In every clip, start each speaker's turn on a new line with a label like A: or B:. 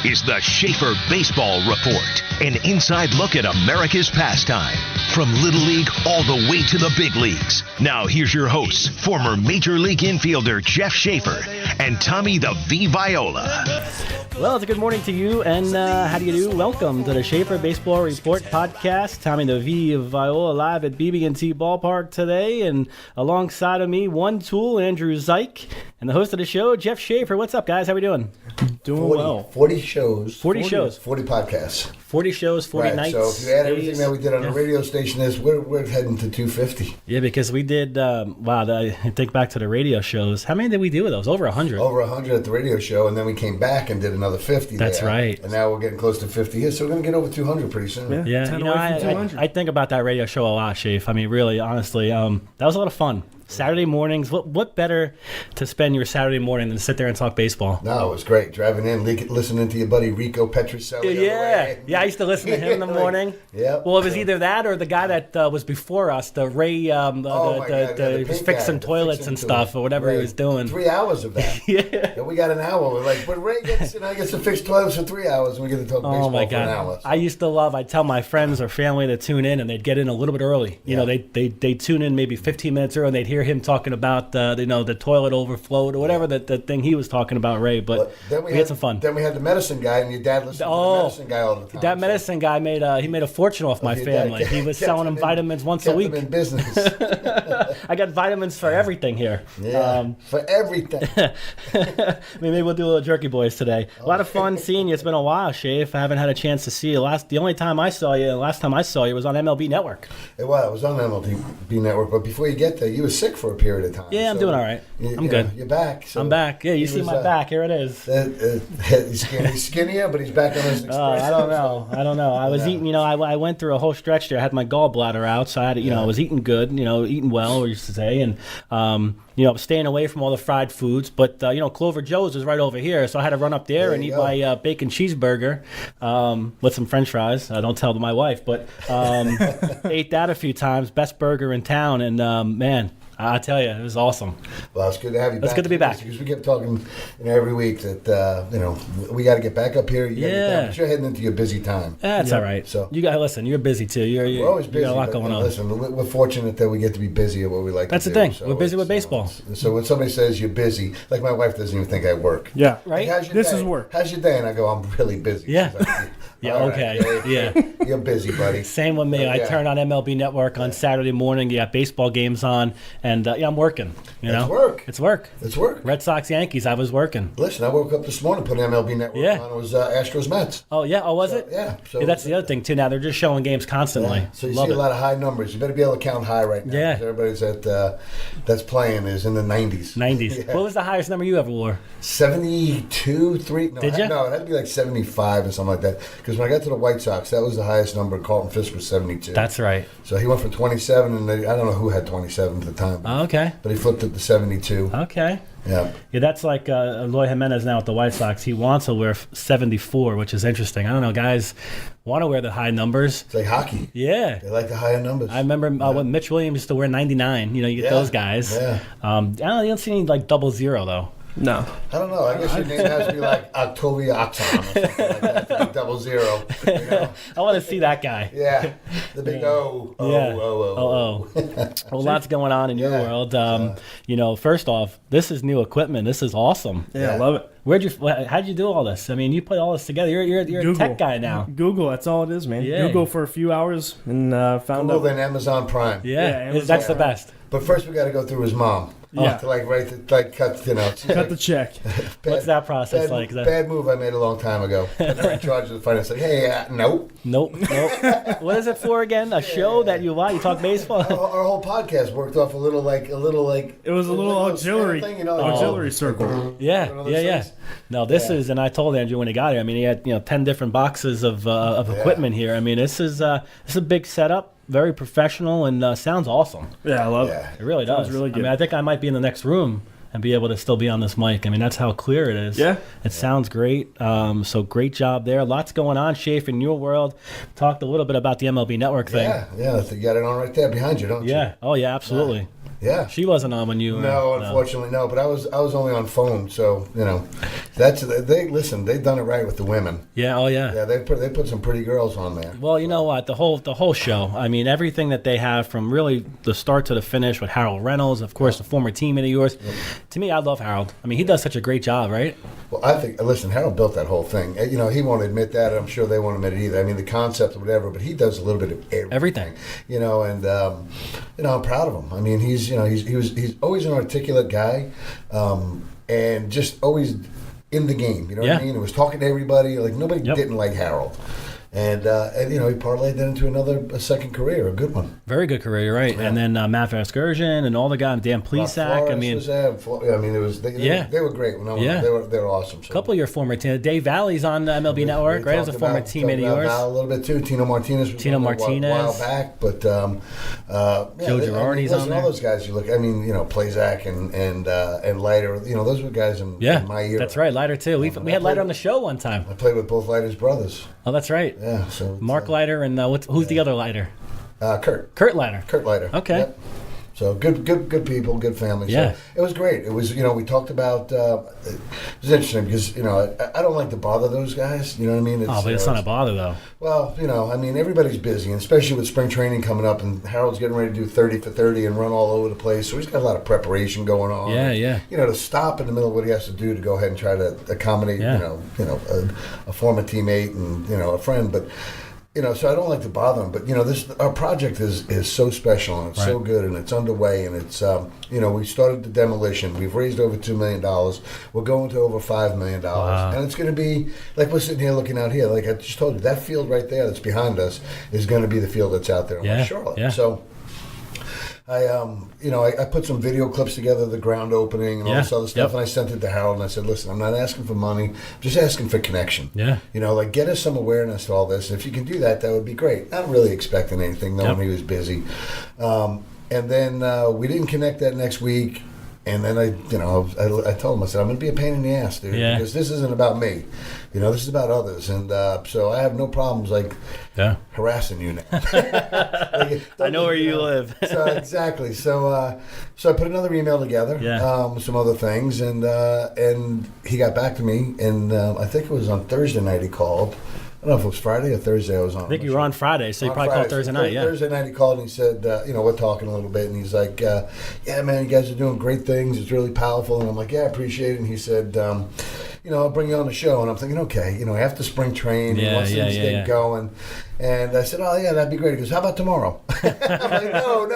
A: is the Schaefer Baseball Report, an inside look at America's pastime. From Little League all the way to the big leagues. Now here's your hosts, former Major League infielder Jeff Schaefer and Tommy the V. Viola.
B: Well, it's a good morning to you, and how do you do? Welcome to the Schaefer Baseball Report podcast. Tommy the V. Viola live at BB&T Ballpark today, and alongside of me, one tool, Andrew Zike, and the host of the show, Jeff Schaefer. What's up, guys? How we doing?
C: Doing well. 40 shows.
B: 40 shows.
C: 40 podcasts.
B: 40 shows, 40 nights.
C: So if you add everything that we did on the radio station, we're heading to 250.
B: Yeah, because we did, I think back to the radio shows. How many did we do with those? Over 100.
C: Over 100 at the radio show, and then we came back and did another 50
B: That's
C: there.
B: right.
C: And now we're getting close to 50 here, so we're going to get over 200 pretty soon.
B: Yeah, you know, I think about that radio show a lot, Schaefer. I mean, really, honestly, that was a lot of fun. Saturday mornings, what better to spend your Saturday morning than to sit there and talk baseball?
C: No, it was great. Driving in, listening to your buddy Rico Petrocelli.
B: Yeah, I used to listen to him in the morning.
C: Yeah.
B: Well, it was either that or the guy that was before us, the Ray, the was fixing toilets and stuff or whatever he was doing.
C: 3 hours of that.
B: Yeah.
C: We got an hour. We're like, but Ray gets to fix toilets for 3 hours, and we get to talk baseball
B: my
C: for an hour.
B: God. I used to love, I'd tell my friends or family to tune in, and they'd get in a little bit early. You know, they'd tune in maybe 15 minutes early, and they'd hear him talking about the toilet overflowed or whatever the thing he was talking about, Ray. But we had some fun.
C: Then we had the medicine guy, and your dad listened to the medicine guy all the time.
B: That medicine guy made a fortune off my family. He was selling them vitamins once a week.
C: Kept them in business.
B: I got vitamins for everything here.
C: Yeah, for everything.
B: Maybe we'll do a little Jerky Boys today. A lot of fun seeing you. It's been a while, Schaefer. I haven't had a chance to see you. Last time I saw you was on MLB Network.
C: It was on MLB Network, but before you get there, you were sick for a period of time.
B: Yeah, I'm doing all right. I'm good.
C: You're back. So
B: I'm back. Yeah, you see my back. Here it is.
C: He's skinnier, but he's back on his express.
B: I don't know. I was eating, I went through a whole stretch there. I had my gallbladder out, so I had, I was eating good, eating well, we used to say, and, staying away from all the fried foods. But, Clover Joe's is right over here, so I had to run up there and eat my bacon cheeseburger with some French fries. I don't tell my wife, but ate that a few times. Best burger in town, and, man, I tell you, it was awesome.
C: Well, it's good to have you back.
B: It's good to be back.
C: Because we kept talking every week that, we got to get back up here. You gotta get down, but you're heading into your busy time.
B: That's all right. So you got to listen. You're busy, too.
C: We're always busy.
B: You got a lot going on.
C: Listen, we're fortunate that we get to be busy at what we like
B: That's
C: to
B: do.
C: do.
B: That's the thing. We're busy with baseball.
C: So when somebody says you're busy, like my wife doesn't even think I work.
D: Yeah.
B: Right?
C: Like,
D: This is work.
C: How's your day? And I go, I'm really busy.
B: Yeah.
C: Like,
B: yeah,
C: okay.
B: right. Yeah.
C: You're busy, buddy.
B: Same with me. I turn on MLB Network on Saturday morning. You got baseball games on, and I'm working.
C: It's work.
B: It's work. Red Sox, Yankees, I was working.
C: Listen, I woke up this morning, put MLB Network on. It was Astros, Mets.
B: Oh, yeah? Oh, was it?
C: Yeah.
B: So that's the other thing, too. Now they're just showing games constantly.
C: Yeah. So you see a lot of high numbers. You better be able to count high right now.
B: Yeah.
C: Everybody's that's playing is in the 90s.
B: 90s. Yeah. What was the highest number you ever wore?
C: 72, 3. No,
B: Did you?
C: No, it had to be like 75 or something like that. Because when I got to the White Sox, that was the highest number. Carlton Fisk was 72.
B: That's right.
C: So he went from 27, and I don't know who had 27 at the time.
B: Oh, okay.
C: But he flipped it to 72.
B: Okay.
C: Yeah.
B: Yeah, that's like Eloy Jimenez now at the White Sox. He wants to wear 74, which is interesting. I don't know, guys want to wear the high numbers.
C: It's like hockey.
B: Yeah.
C: They like the higher numbers.
B: I remember when Mitch Williams used to wear 99. You get those guys.
C: Yeah.
B: You don't see any like 00 though.
D: No.
C: I don't know. I guess your name has to be like Octavia Oxon or something like that. Like 00.
B: I want to see that guy.
C: Yeah. The big O.
B: Well, lots going on in your world. First off, this is new equipment. This is awesome.
D: Yeah, I love it.
B: How'd you do all this? I mean, you put all this together. You're a tech guy now.
D: Google, that's all it is, man.
B: Yeah.
D: Google for a few hours and found
C: Google
D: out.
C: then Amazon Prime.
B: Yeah,
D: Amazon
B: that's the
D: Prime.
B: best.
C: But first we got to go through his mom.
D: Yeah.
C: To cut
D: the check.
B: What's that process like?
C: Bad move I made a long time ago. And I'm in charge of the finance. Like, hey, nope.
B: What is it for again? A show that you talk baseball?
C: Our whole podcast worked off a little like.
D: It was a little auxiliary
C: thing,
D: auxiliary circle.
B: Yeah. No, this is, and I told Andrew when he got here. I mean, he had 10 different boxes of equipment here. I mean, this is a big setup. Very professional and sounds awesome.
D: Yeah, I love it.
B: It really does.
D: Sounds really good.
B: I mean, I think I might be in the next room and be able to still be on this mic. I mean, that's how clear it is.
D: Yeah.
B: It sounds great. So great job there. Lots going on, Schaefer, in your world. Talked a little bit about the MLB Network thing.
C: Yeah. You got it on right there behind you, don't you?
B: Yeah. Oh, yeah, absolutely.
C: Yeah.
B: She wasn't on when you.
C: No, unfortunately, no. But I was only on phone, so they've done it right with the women.
B: Yeah. Oh yeah.
C: Yeah, they put some pretty girls on there.
B: Well, you know what? The whole show. I mean, everything that they have from really the start to the finish with Harold Reynolds, of course, the former teammate of yours. To me, I love Harold. I mean, he does such a great job, right?
C: Well, I think, listen, Harold built that whole thing. He won't admit that. I'm sure they won't admit it either. I mean, the concept or whatever, but he does a little bit of everything. And I'm proud of him. I mean, he's always an articulate guy, and just always in the game. You know what I mean? He was talking to everybody. Like, nobody didn't like Harold. And he parlayed that into a second career, a good one.
B: Very good career, right? Yeah. And then Matt Vasgersian and all the guys, Dan Plesac.
C: They were great. They were awesome. So.
B: A couple of your former teams. Dave Valley's on the MLB Network, right? As a former teammate of yours.
C: Val a little bit too. Tino Martinez was a while back, but
B: Joe Girardi's on there.
C: All those guys you look. I mean, Plesac and Leiter. Those were guys in my year.
B: That's right, Leiter too. We had Leiter on the show one time.
C: I played with both Leiter's brothers.
B: Oh, that's right.
C: Yeah, so
B: Mark Leiter and who's the other Leiter?
C: Kurt
B: Leiter.
C: Kurt Leiter.
B: Okay.
C: Yep. So good people, good family.
B: Yeah.
C: So it was great. It was we talked about. It was interesting because I don't like to bother those guys. You know what I mean?
B: But it's not a bother though.
C: Well, I mean everybody's busy, and especially with spring training coming up, and Harold's getting ready to do 30 for 30 and run all over the place. So he's got a lot of preparation going on.
B: Yeah.
C: To stop in the middle of what he has to do to go ahead and try to accommodate a former teammate and a friend, but. So I don't like to bother them, but our project is so special and it's so good and it's underway and it's we started the demolition. We've raised over $2 million. We're going to over $5 million, and it's going to be like we're sitting here looking out here. Like I just told you, that field right there that's behind us is going to be the field that's out there in Charlotte. Yeah. So. I put some video clips together of the ground opening and all this other stuff, and I sent it to Harold, and I said, listen, I'm not asking for money, I'm just asking for connection.
B: Yeah.
C: Get us some awareness to all this. If you can do that, that would be great. Not really expecting anything, knowing he was busy. And then we didn't connect that next week. And then I told him, I said, I'm going to be a pain in the ass, dude, because this isn't about me. This is about others. And so I have no problems, harassing you now.
B: I know where you live.
C: So exactly. So I put another email together, with some other things, and he got back to me, and I think it was on Thursday night he called. I don't know if it was Friday or Thursday I was on.
B: I think you were on Friday, so you probably called Thursday night,
C: Thursday night he called and he said, we're talking a little bit, and he's like, yeah, man, you guys are doing great things. It's really powerful. And I'm like, yeah, I appreciate it. And he said, I'll bring you on the show. And I'm thinking, okay, after spring train, once things get going. And I said, oh, yeah, that'd be great. He goes, how about tomorrow? I'm like, no.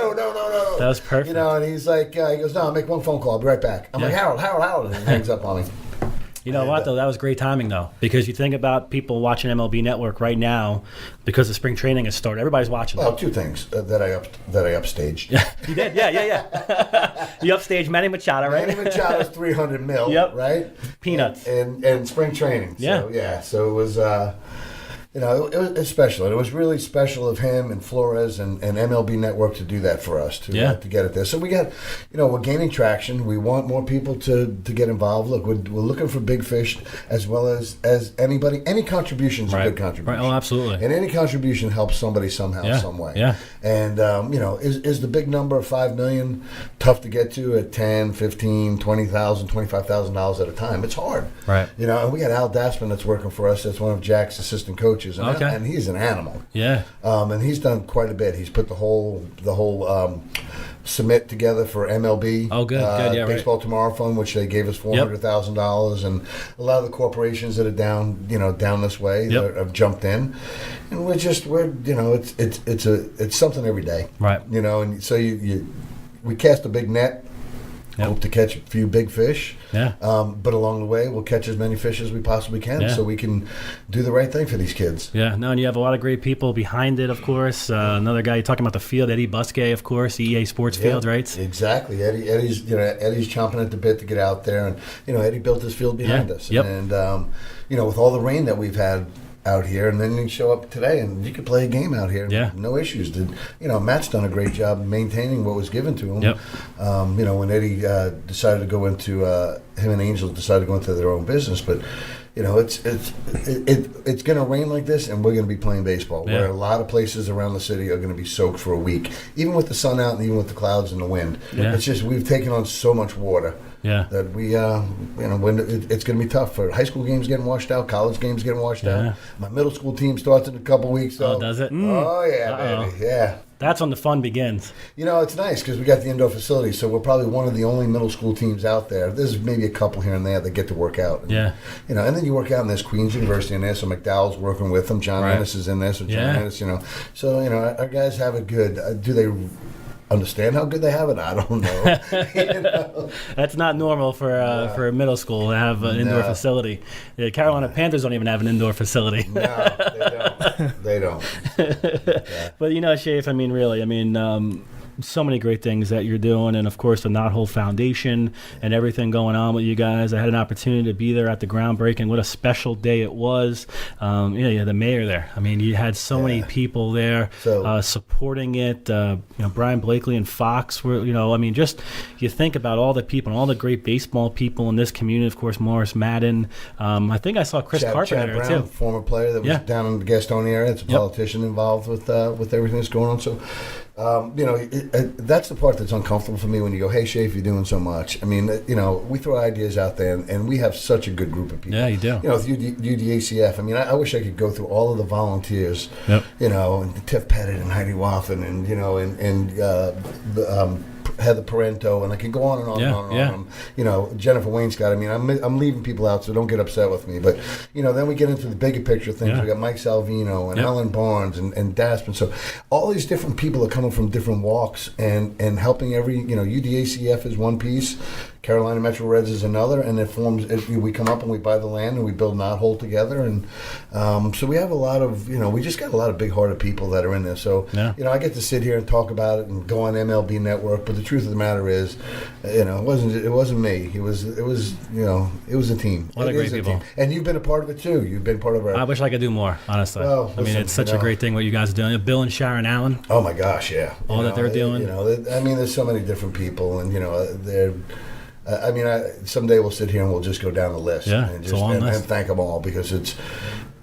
B: That was perfect.
C: And he's like, he goes, no, I'll make one phone call. I'll be right back. I'm like, Harold. And he hangs up on me.
B: You know what, though? That was great timing, though, because you think about people watching MLB Network right now because the spring training has started. Everybody's watching.
C: Well, two things that I upstaged.
B: Yeah, you did. Yeah. You upstaged Manny Machado, right?
C: Manny Machado's $300 million, right?
B: Peanuts.
C: And spring training.
B: Yeah.
C: So it was... it was special. And it was really special of him and Flores and MLB Network to do that for us, to get it there. So we got, we're gaining traction. We want more people to get involved. Look, we're looking for big fish as well as anybody. Any contribution is a good contribution.
B: Right. Oh, absolutely.
C: And any contribution helps somebody somehow, some way.
B: Yeah.
C: And, is the big number of $5 million tough to get to at $10,000, $15,000, $20,000, $25,000 at a time? It's hard.
B: Right.
C: And we got Al Dassman that's working for us. That's one of Jack's assistant coaches. And he's an animal.
B: Yeah.
C: And he's done quite a bit. He's put the whole submit together for MLB.
B: Oh, good. Yeah,
C: Baseball Tomorrow Fund, which they gave us $400,000, and a lot of the corporations that are down this way that have jumped in, and it's something every day.
B: Right.
C: And so we cast a big net. Hope to catch a few big fish.
B: Yeah.
C: But along the way, we'll catch as many fish as we possibly can so we can do the right thing for these kids.
B: Yeah. No, and you have a lot of great people behind it, of course. Another guy, you're talking about the field, Eddie Busquet, of course, the EA Sports field, right?
C: Exactly. Eddie's chomping at the bit to get out there. And, Eddie built this field behind us.
B: Yep.
C: And, with all the rain that we've had out here, and then you show up today and you could play a game out here.
B: Yeah.
C: No issues. Matt's done a great job maintaining what was given to him.
B: Yep.
C: When Eddie decided to go into, him and Angel decided to go into their own business, but it's going to rain like this, and we're going to be playing baseball.
B: Yeah.
C: Where a lot of places around the city are going to be soaked for a week, even with the sun out and even with the clouds and the wind.
B: Yeah.
C: It's just we've taken on so much water.
B: Yeah.
C: That we, it's going to be tough for high school games getting washed out, college games getting washed out. My middle school team starts in a couple weeks. So.
B: Oh, does it?
C: Oh, yeah, baby. Yeah.
B: That's when the fun begins.
C: It's nice because we got the indoor facility, so we're probably one of the only middle school teams out there. There's maybe a couple here and there that get to work out.
B: Yeah.
C: And then you work out, and there's Queens University in there, so McDowell's working with them. John Ennis is in there, so John Ennis, So, our guys have it good. Do they understand how good they have it? I don't know.
B: That's not normal for a middle school to have an indoor facility. The Carolina Panthers don't even have an indoor facility.
C: No, they don't. They don't. Yeah.
B: But Schaefer, really, so many great things that you're doing, and of course the Not Whole Foundation and everything going on with you guys. I had an opportunity to be there at the groundbreaking. What a special day it was. You had the mayor there. You had so many people there supporting it. Brian Blakely and Fox were, just you think about all the people and all the great baseball people in this community. Of course, Morris Madden. I think I saw Chris Carpenter
C: Chad
B: there
C: Brown,
B: too.
C: Former player that was down in the Gastonia area. It's a politician involved with everything that's going on. So. That's the part that's uncomfortable for me when you go, hey, Schaefer, you're doing so much. We throw ideas out there, and we have such a good group of people.
B: Yeah, you do.
C: With UDACF, I wish I could go through all of the volunteers, and Tiff Pettit and Heidi Waffen and Heather Parento, and I can go on and on and on and on. Jennifer Wainscott. I'm leaving people out, so don't get upset with me. But then we get into the bigger picture things. We got Mike Salvino and Ellen Barnes and Daspin. So all these different people are coming from different walks and helping every. UDACF is one piece. Carolina Metro Reds is another, and it forms. We come up and we buy the land and we build Not Whole together, and so we have a lot of we just got a lot of big-hearted people that are in there. So I get to sit here and talk about it and go on MLB Network, but the truth of the matter is, it wasn't me. It was a team.
B: What a great people,
C: and you've been a part of it too. You've been part of our.
B: I wish I could do more, honestly.
C: Well, listen,
B: it's such a great thing what you guys are doing. Bill and Sharon Allen.
C: Oh my gosh, yeah.
B: All that they're doing.
C: There's so many different people, and they're. Someday we'll sit here and we'll just go down the list and thank them all because it's,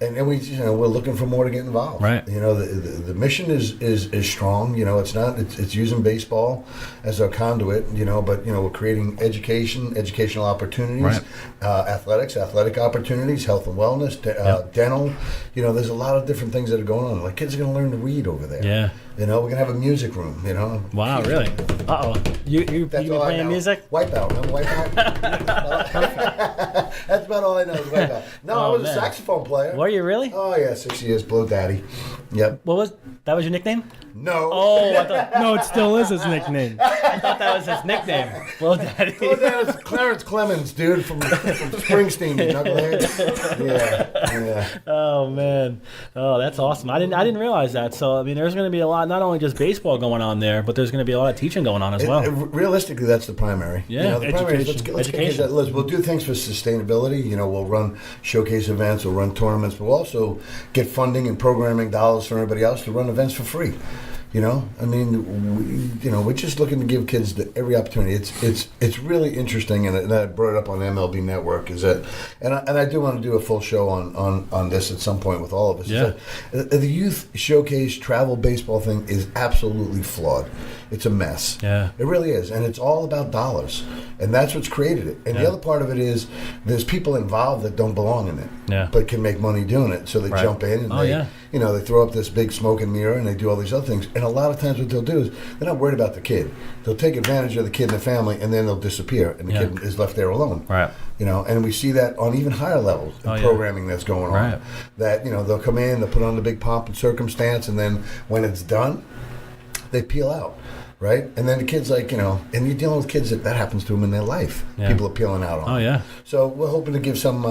C: and we we're looking for more to get involved.
B: Right.
C: The mission is strong. It's using baseball as our conduit. But we're creating educational opportunities, athletic opportunities, health and wellness, dental. There's a lot of different things that are going on. Like kids are going to learn to read over there.
B: Yeah.
C: We're going to have a music room.
B: Wow, really? Uh-oh. You been playing music?
C: Wipeout. Remember Wipeout? That's about all I know is Wipeout. No, I was a saxophone player.
B: Were you really?
C: Oh, yeah, 6 years. Blow Daddy. Yep.
B: That was your nickname?
C: No.
B: Oh, I thought,
D: No, it still is his nickname.
B: I thought that was his nickname. Blow Daddy.
C: Blow Daddy was Clarence Clemens, dude, from Springsteen, you knucklehead. Yeah.
B: Oh, man. Oh, that's awesome. I didn't realize that. So, there's going to be a lot, not only just baseball going on there, but there's going to be a lot of teaching going on as well.
C: Realistically, that's the primary.
B: Yeah,
C: the primary is let's get kids that list. We'll do things for sustainability. We'll run showcase events, we'll run tournaments, but we'll also get funding and programming dollars for everybody else to run events for free. We're just looking to give kids every opportunity. It's really interesting, and I brought it up on MLB Network. Is that, and I do want to do a full show on this at some point with all of us.
B: Yeah.
C: The youth showcase travel baseball thing is absolutely flawed. It's a mess.
B: Yeah.
C: It really is, and it's all about dollars, and that's what's created it. And the other part of it is there's people involved that don't belong in it, but can make money doing it. So they jump in and they throw up this big smoke and mirror and they do all these other things. And a lot of times what they'll do is they're not worried about the kid. They'll take advantage of the kid and the family, and then they'll disappear, and the kid is left there alone.
B: Right.
C: And we see that on even higher levels in programming that's going on.
B: Right.
C: That they'll come in, they'll put on the big pomp and circumstance, and then when it's done, they peel out. Right? And then the kid's like, and you're dealing with kids that happens to them in their life. Yeah. People are peeling out on them.
B: Oh, yeah.
C: So we're hoping to give some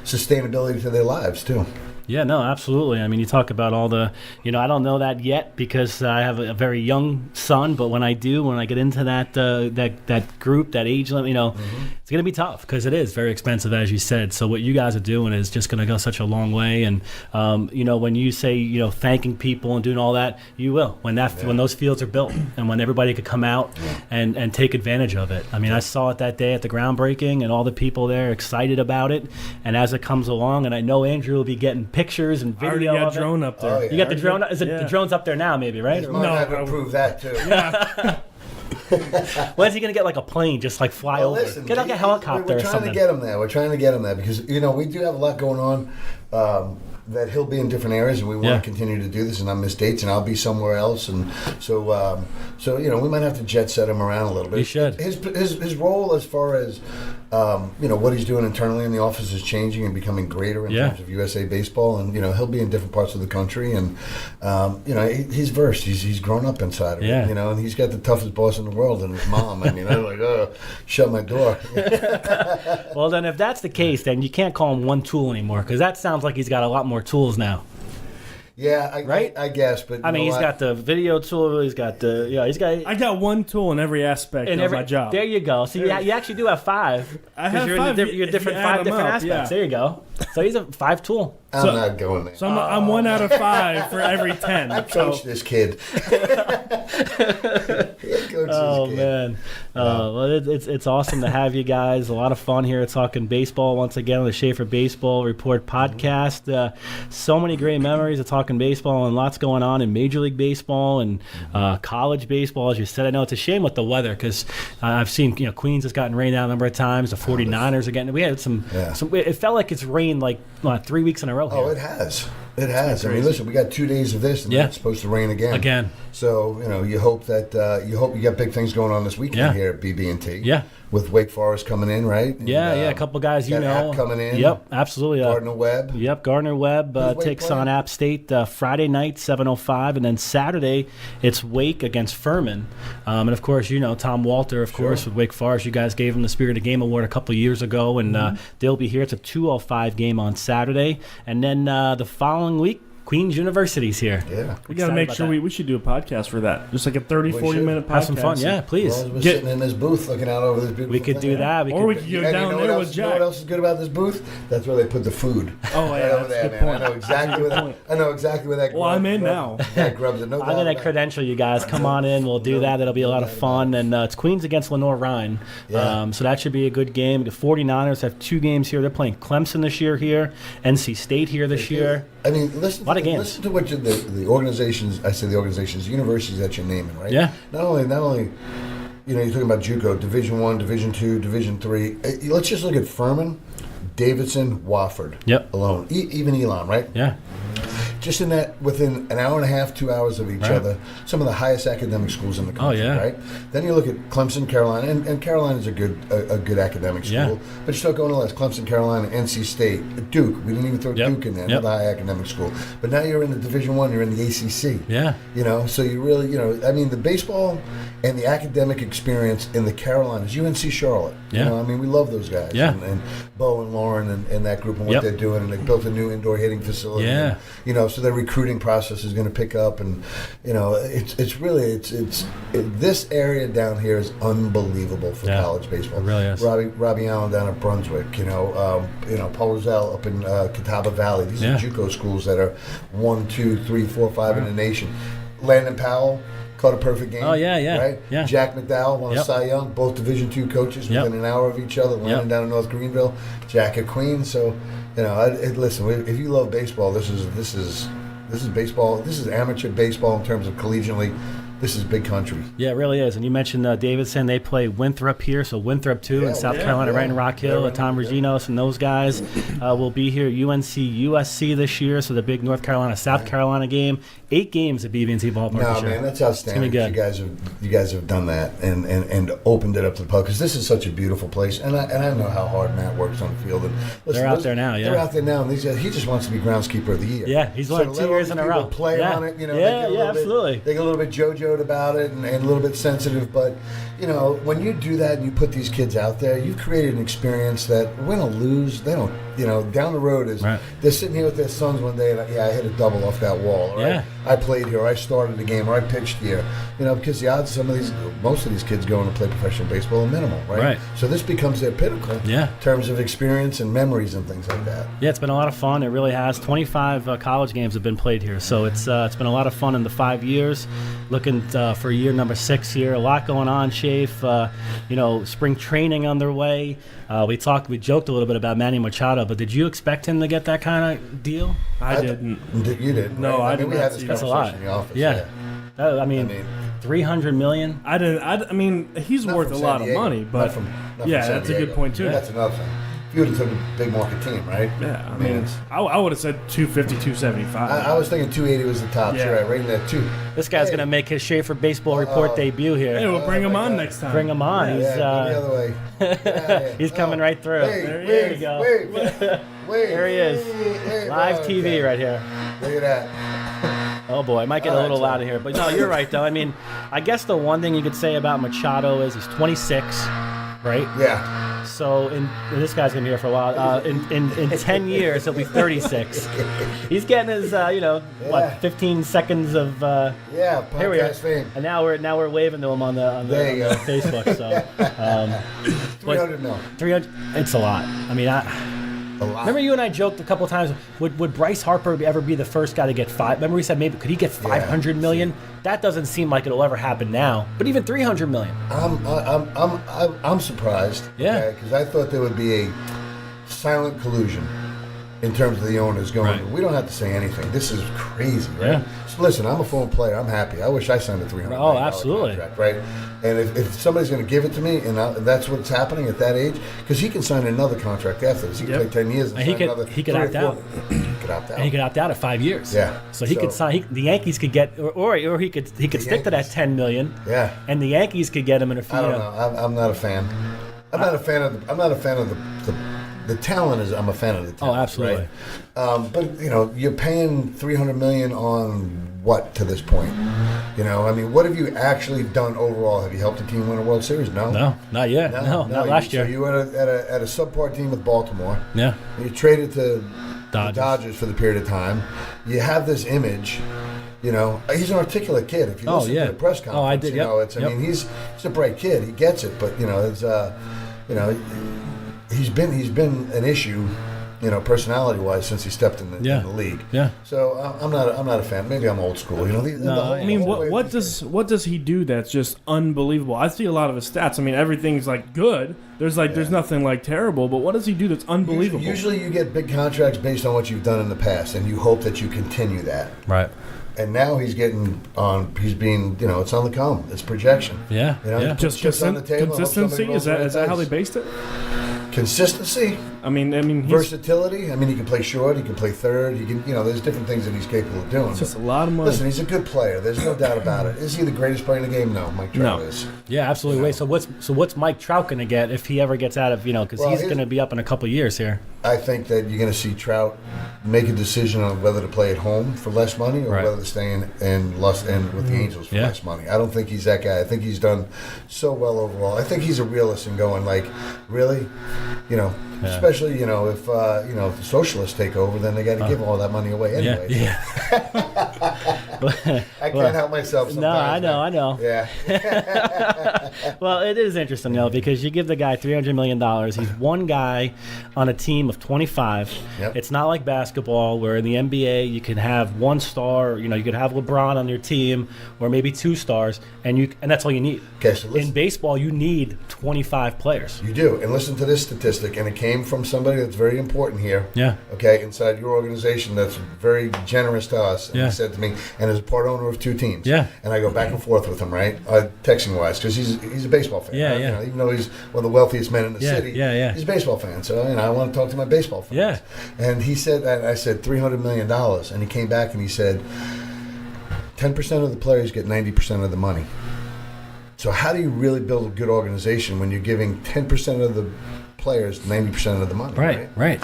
C: sustainability to their lives, too.
B: Yeah, no, absolutely. I mean, you talk about all the, I don't know that yet because I have a very young son. But when I do, when I get into that group, that age limit, it's going to be tough because it is very expensive, as you said. So what you guys are doing is just going to go such a long way. And when you say thanking people and doing all that, you will when those fields are built and when everybody could come out and take advantage of it. I mean, I saw it that day at the groundbreaking and all the people there excited about it. And as it comes along, and I know Andrew will be getting pictures and video.
D: I already got drone up there.
C: Oh, yeah.
B: You got the drone? Is it the drone's up there now? Maybe, right?
C: His mom had to approve that too.
D: Yeah.
B: When's he gonna get like a plane just like fly over?
C: Listen,
B: get like a helicopter
C: we're
B: or
C: trying
B: something.
C: to get him there. We're trying to get him there because we do have a lot going on. That he'll be in different areas, and we want to continue to do this. And I miss dates, and I'll be somewhere else, and so we might have to jet set him around a little bit.
B: You should.
C: His role as far as what he's doing internally in the office is changing and becoming greater in terms of USA baseball, and he'll be in different parts of the country, and he's versed. He's grown up inside of it, and he's got the toughest boss in the world, and his mom. I mean, I'm like, shut my door.
B: Well, then if that's the case, then you can't call him one tool anymore because that sounds like he's got a lot more tools now.
C: Yeah, I guess, but
B: I mean, he's got the video tool. He's got
D: I got one tool in every aspect of my job.
B: There you go. So you actually do have 5.
D: I have
B: you're
D: 5.
B: You're different 5 different aspects. Yeah. There you go. So he's a 5 tool.
C: I'm not going there.
D: So I'm 1 out of 5 for every 10.
C: I coached this kid.
B: Man. Well, it's awesome to have you guys. A lot of fun here talking baseball once again on the Schaefer Baseball Report podcast. So many great memories of talking baseball and lots going on in Major League Baseball and college baseball. As you said, I know it's a shame with the weather because I've seen Queens has gotten rained out a number of times. The 49ers are getting. We had some. It felt like it's rained like 3 weeks in a row here.
C: Oh, it has. It has. I mean, listen, we got 2 days of this, and then it's supposed to rain again. So you hope that you got big things going on this weekend here at BB&T.
B: Yeah.
C: With Wake Forest coming in, right? And,
B: a couple guys
C: App coming in.
B: Yep, absolutely.
C: Gardner Webb.
B: Yep, Gardner Webb takes on App State Friday night, 7:05, and then Saturday it's Wake against Furman. And of course, Tom Walter, of course, with Wake Forest. You guys gave him the Spirit of Game Award a couple of years ago, and they'll be here. It's a 2:05 game on Saturday, and then the following week, Queens University's here.
C: Yeah.
D: We got to make sure we should do a podcast for that. Just like a 40-minute podcast.
B: Have some fun. Yeah, please.
C: Well, we're sitting in this booth looking out over this beautiful
B: We could
C: thing,
B: do that.
D: We could go down there with Jack.
C: You know what else is good about this booth? That's where they put the food.
D: Oh, yeah.
C: Right over there, man. I know exactly where that
D: Well, I'm in now.
C: That grubs it. No
B: I'm going to credential you guys. Come on in. We'll do that. It'll be a lot of fun. And it's Queens against Lenore-Rhine.
C: Yeah.
B: So that should be a good game. The 49ers have 2 games here. They're playing Clemson this year here. NC State here this year.
C: I mean, listen to what the organizations, the universities that you're naming, right?
B: Yeah.
C: Not only, you're talking about JUCO, Division I, Division II, Division III. Let's just look at Furman, Davidson, Wofford.
B: Yep.
C: Alone. Even Elon, right?
B: Yeah.
C: Just in that, within an hour and a half, 2 hours of each other, some of the highest academic schools in the country, right? Then you look at Clemson, Carolina, and Carolina is a good academic school. But you start going to less, Clemson, Carolina, NC State, Duke. We didn't even throw Duke in there, another high academic school. But now you're in the Division I, you're in the ACC.
B: Yeah.
C: So you really, I mean, the baseball and the academic experience in the Carolinas, UNC Charlotte.
B: Yeah.
C: I mean, we love those guys.
B: Yeah.
C: And Bo and Lauren and that group and what they're doing. And they built a new indoor hitting facility.
B: Yeah.
C: And, so their recruiting process is going to pick up, and it's really this area down here is unbelievable for college baseball.
B: It really is.
C: Robbie Allen down at Brunswick, Paul Roselle up in Catawba Valley. These are JUCO schools that are 1, 2, 3, 4, 5 in the nation. Landon Powell caught a perfect game.
B: Oh, yeah.
C: Right?
B: Yeah.
C: Jack McDowell won a Cy Young, both Division II coaches within an hour of each other. Landon down in North Greenville, Jack at Queens. So, listen, if you love baseball, this is baseball. This is amateur baseball in terms of collegiately. This is big country.
B: Yeah, it really is. And you mentioned Davidson. They play Winthrop here, so Winthrop, too, in South Carolina, right in Rock Hill. Tom Reginos and those guys will be here. UNC, USC this year, so the big North Carolina-South Carolina game. 8 games at BB&T Ballpark this year.
C: Man, that's outstanding.
B: It's gonna be good.
C: You guys have done that and opened it up to the public, because this is such a beautiful place. And I know how hard Matt works on the field. And listen,
B: they're out there now,
C: They're out there now, and he just wants to be groundskeeper of the year.
B: Yeah, he's won 2 years in a row.
C: Play on it,
B: absolutely.
C: They get a little bit JoJo scapegoat about it and a little bit sensitive, but when you do that and you put these kids out there, you've created an experience that win or lose, they don't, down the road is they're sitting here with their sons one day and I hit a double off that wall, or I played here, or I started the game, or I pitched here, because the odds most of these kids going to play professional baseball are minimal, right? So this becomes their pinnacle in terms of experience and memories and things like that.
B: Yeah, it's been a lot of fun. It really has. 25 college games have been played here, so it's been a lot of fun in the 5 years. Looking for year number 6 here. A lot going on, Schaefer. Spring training underway. We joked a little bit about Manny Machado, but did you expect him to get that kind of deal?
D: I didn't.
C: You didn't?
D: No,
C: right?
D: I didn't.
C: We had this
B: That's a
C: conversation
B: lot.
C: in the office.
B: Yeah. I mean, $300 million.
D: I didn't. I mean, he's
C: Not
D: worth
C: from
D: a
C: San
D: lot
C: Diego.
D: of money, but
C: Not from
D: that's
C: San
D: a good
C: Diego.
D: point too.
C: That's another thing. If you would have took a big market team, right?
D: Yeah, I mean, I would have said 250, 275.
C: I was thinking 280 was the top.
D: Yeah.
C: Sure, right in that two.
B: This guy's going to make his Schaefer Baseball Report debut here.
D: Hey, we'll bring him
C: my
D: on
C: God.
D: next time.
B: Bring him on.
C: Yeah, the other way. Yeah.
B: He's coming right through.
C: Hey,
B: There you go.
C: Wait.
B: There he is.
C: Hey,
B: Live
C: wow,
B: TV
C: okay.
B: right here.
C: Look at that.
B: Oh boy, it might get a little loud in here, but no, you're right though. I mean, I guess the one thing you could say about Machado is he's 26, right?
C: Yeah.
B: So this guy's gonna be here for a while. In 10 years, he'll be 36. He's getting his, 15 seconds of.
C: Yeah,
B: Here we are.
C: podcast fame.
B: And now we're waving to him on the
C: There you go.
B: Facebook. So
C: 300 mil.
B: 300. It's a lot. I mean,
C: A lot.
B: remember you and I joked a couple of times. Would Bryce Harper ever be the first guy to get five? Remember we said maybe could he get 500 million? That doesn't seem like it'll ever happen now. But even 300 million.
C: I'm surprised.
B: Yeah.
C: Because I thought there would be a silent collusion in terms of the owners going,
B: Right.
C: we don't have to say anything. This is crazy, right?
B: Yeah.
C: So listen, I'm a former player. I'm happy. I wish I signed a $300
B: Oh,
C: million
B: absolutely.
C: contract, right? And if somebody's going to give it to me, and that's what's happening at that age, because he can sign another contract after this. He can play 10 years and
B: And he
C: sign
B: could-
C: another
B: he could
C: 3 or
B: opt out.
C: 4. He could opt out.
B: And he could opt out at 5 years.
C: Yeah.
B: So he could sign. The Yankees could get, or he could stick to that
C: Yankees.
B: 10 million.
C: Yeah.
B: And the Yankees could get him in a few.
C: I don't know. I'm not a fan. I'm not a fan of the talent. I'm a fan of the talent.
B: Oh, absolutely.
C: Right? But you're paying $300 million on what to this point? I mean, what have you actually done overall? Have you helped the team win a World Series? No.
B: No, not yet. No, not last year.
C: So you were at a subpar team with Baltimore.
B: Yeah.
C: You traded to
B: Dodgers.
C: the Dodgers for the period of time. You have this image. He's an articulate kid. If you listen to the press conference,
B: I did.
C: I mean, he's a bright kid. He gets it, but it's he's been an issue, personality-wise since he stepped in the league.
B: Yeah.
C: So I'm not a fan. Maybe I'm old school.
D: I mean, what does he do that's just unbelievable? I see a lot of his stats. I mean, everything's like good. There's nothing like terrible, but what does he do that's unbelievable?
C: Usually you get big contracts based on what you've done in the past, and you hope that you continue that.
B: Right.
C: And now he's being, it's on the come. It's projection.
B: Yeah.
D: Just
C: chips on the table, hope somebody
D: consistency.
C: rolls
D: Is that
C: the
D: how they
C: dice.
D: based it?
C: Consistency,
D: I mean, he's
C: versatility. I mean, he can play short, he can play third. He can, there's different things that he's capable of doing.
D: just a
C: But
D: lot of money.
C: listen, he's a good player. There's no doubt about it. Is he the greatest player in the game? No, Mike Trout is.
B: Yeah, absolutely. Wait, so what's Mike Trout going to get if he ever gets out of because he's going to be up in a couple years here?
C: I think that you're going to see Trout make a decision on whether to play at home for less money or whether to stay in with the Angels for less money. I don't think he's that guy. I think he's done so well overall. I think he's a realist and going really, especially if the socialists take over, then they got to give all that money away anyway.
B: Yeah.
C: I can't help myself. Sometimes,
B: I know.
C: Yeah.
B: Well, it is interesting though because you give the guy $300 million. He's one guy on a team of 25.
C: Yep.
B: It's not like basketball where in the NBA you can have one star. You could have LeBron on your team or maybe 2 stars, and that's all you need.
C: Okay, so listen.
B: In baseball, you need 25 players.
C: You do. And listen to this statistic, and it came from somebody that's very important here.
B: Yeah.
C: Okay, inside your organization that's very generous to us. And
B: Yeah.
C: he said to me, and is a part owner of 2 teams.
B: Yeah.
C: And I go back and forth with him, right? Texting-wise, because he's a baseball fan.
B: Yeah,
C: right?
B: yeah.
C: Even though he's one of the wealthiest men in the city,
B: yeah.
C: he's a baseball fan. So, I want to talk to my baseball fans.
B: Yeah.
C: And he said, and I said, $300 million. And he came back and he said, 10% of the players get 90% of the money. So how do you really build a good organization when you're giving 10% of the players 90% of the money?
B: Right.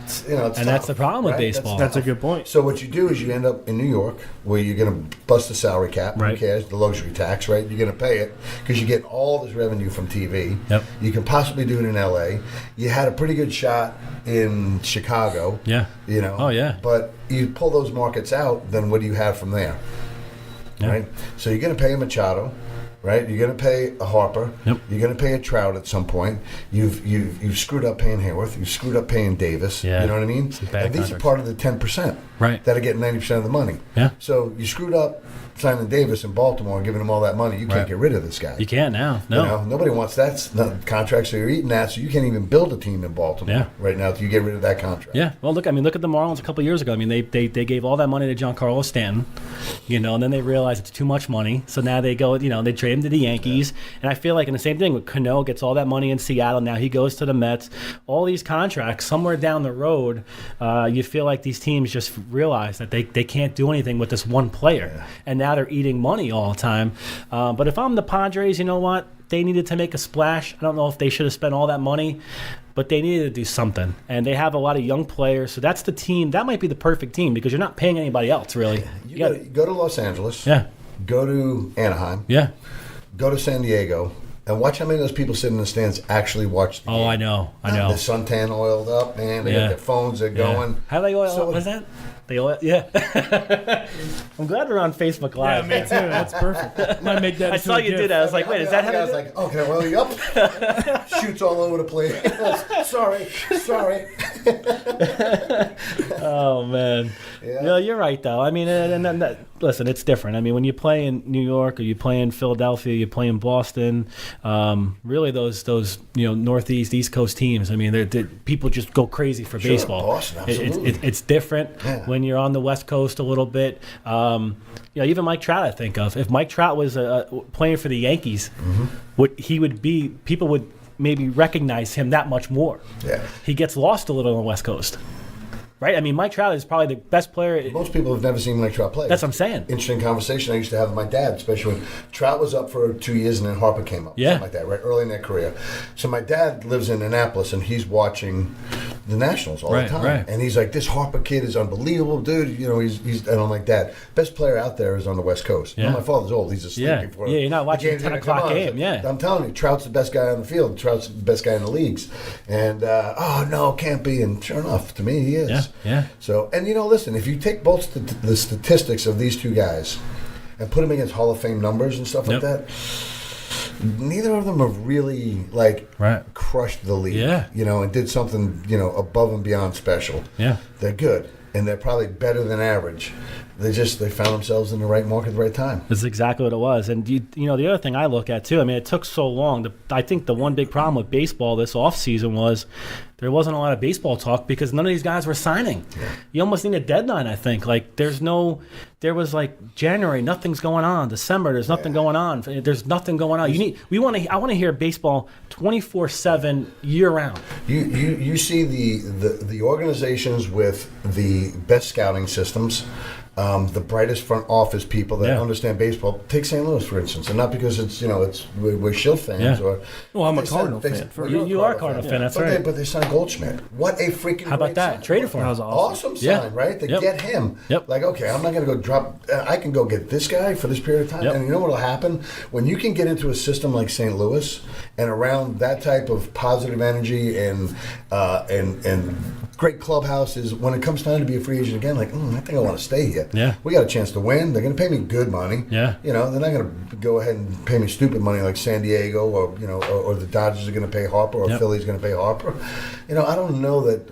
C: it's
B: and that's the problem with baseball.
D: That's a good point.
C: So what you do is you end up in New York, where you're going to bust the salary cap.
B: Right.
C: Who cares? The luxury tax, right? You're going to pay it because you get all this revenue from TV.
B: Yep.
C: You can possibly do it in L.A. You had a pretty good shot in Chicago.
B: Yeah. Oh, yeah.
C: But you pull those markets out, then what do you have from there?
B: Yeah.
C: Right? So you're going to pay a Machado. Right, you're going to pay a Harper.
B: Yep.
C: You're going to pay a Trout at some point. You've screwed up paying Hayworth. You've screwed up paying Davis.
B: Yeah.
C: You know what I mean? And these are part of the 10%.
B: Right.
C: That are getting 90% of the money.
B: Yeah.
C: So you screwed up signing Davis in Baltimore and giving him all that money. You can't get rid of this guy.
B: You can't now. No.
C: Nobody wants that contract, so you're eating that. So you can't even build a team in Baltimore right now till you get rid of that contract.
B: Yeah. Well, look at the Marlins a couple years ago. I mean, they gave all that money to Giancarlo Stanton, and then they realized it's too much money. So now they go, they trade him to the Yankees. And I feel like in the same thing with Cano gets all that money in Seattle. Now he goes to the Mets. All these contracts, somewhere down the road, you feel like these teams just realize that they can't do anything with this one player. Yeah. And now they're eating money all the time. But if I'm the Padres, you know what? They needed to make a splash. I don't know if they should have spent all that money, but they needed to do something. And they have a lot of young players. So that's the team. That might be the perfect team because you're not paying anybody else, really.
C: You go to Los Angeles.
B: Yeah.
C: Go to Anaheim.
B: Yeah.
C: Go to San Diego. And watch how many of those people sitting in the stands actually watch the game.
B: I know.
C: The suntan oiled up, man. They got their phones. They're going.
B: How do they oil up? What's that? They oil. Yeah. I'm glad we're on Facebook Live.
D: Yeah, me too. That's perfect. Might make that.
B: I saw you do that. I was like, wait, is that how?
C: I was like, oh, can I oil you up? Shoots all over the place. Sorry.
B: Oh man. Yeah. No, you're right though. I mean, and listen, it's different. I mean, when you play in New York or you play in Philadelphia, you play in Boston. Really, those Northeast, East Coast teams. I mean, they're people just go crazy for baseball.
C: Boston, absolutely.
B: It's different when you're on the West Coast a little bit. Even Mike Trout, I think of. If Mike Trout was playing for the Yankees, people would maybe recognize him that much more.
C: Yeah,
B: he gets lost a little on the West Coast. Right? I mean, Mike Trout is probably the best player.
C: Most people have never seen Mike Trout play.
B: That's what I'm saying.
C: Interesting conversation I used to have with my dad, especially when Trout was up for 2 years and then Harper came up.
B: Yeah.
C: Something like that, right? Early in their career. So my dad lives in Annapolis and he's watching the Nationals all the time.
B: Right.
C: And he's like, this Harper kid is unbelievable, dude. He's and I'm like, Dad, best player out there is on the West Coast.
B: Yeah.
C: My father's old. He's asleep before
B: you're not watching a 10 o'clock game. Yeah.
C: I'm telling you, Trout's the best guy on the field. Trout's the best guy in the leagues. And, no, can't be. And sure enough, to me, he is.
B: Yeah.
C: So, and listen, if you take both the statistics of these two guys and put them against Hall of Fame numbers and stuff like that, neither of them have really crushed the league.
B: Yeah.
C: And did something above and beyond special.
B: Yeah.
C: They're good and they're probably better than average. They found themselves in the right market at the right time.
B: That's exactly what it was. And the other thing I look at too, I mean, it took so long. I think the one big problem with baseball this offseason was there wasn't a lot of baseball talk because none of these guys were signing. Yeah. You almost need a deadline, I think. Like there was like January, nothing's going on. December, there's nothing going on. There's nothing going on. I want to hear baseball 24/7 year round.
C: You see the organizations with the best scouting systems. The brightest front office people that understand baseball. Take St. Louis, for instance, and not because we're Shield fans or.
D: Well, I'm a Cardinal fan.
B: You are a Cardinal fan. That's right.
C: But they signed Goldschmidt. What a freaking!
B: How about that? Traded for him.
D: That was
C: awesome sign, right? To get him.
B: Yep.
C: Like, okay, I'm not going to go drop. I can go get this guy for this period of time. Yep. And you know what will happen when you can get into a system like St. Louis and around that type of positive energy and great clubhouses. When it comes time to be a free agent again, like, I think I want to stay here.
B: Yeah.
C: We got a chance to win. They're going to pay me good money.
B: Yeah.
C: They're not going to go ahead and pay me stupid money like San Diego or the Dodgers are going to pay Harper or Philly's going to pay Harper. I don't know that,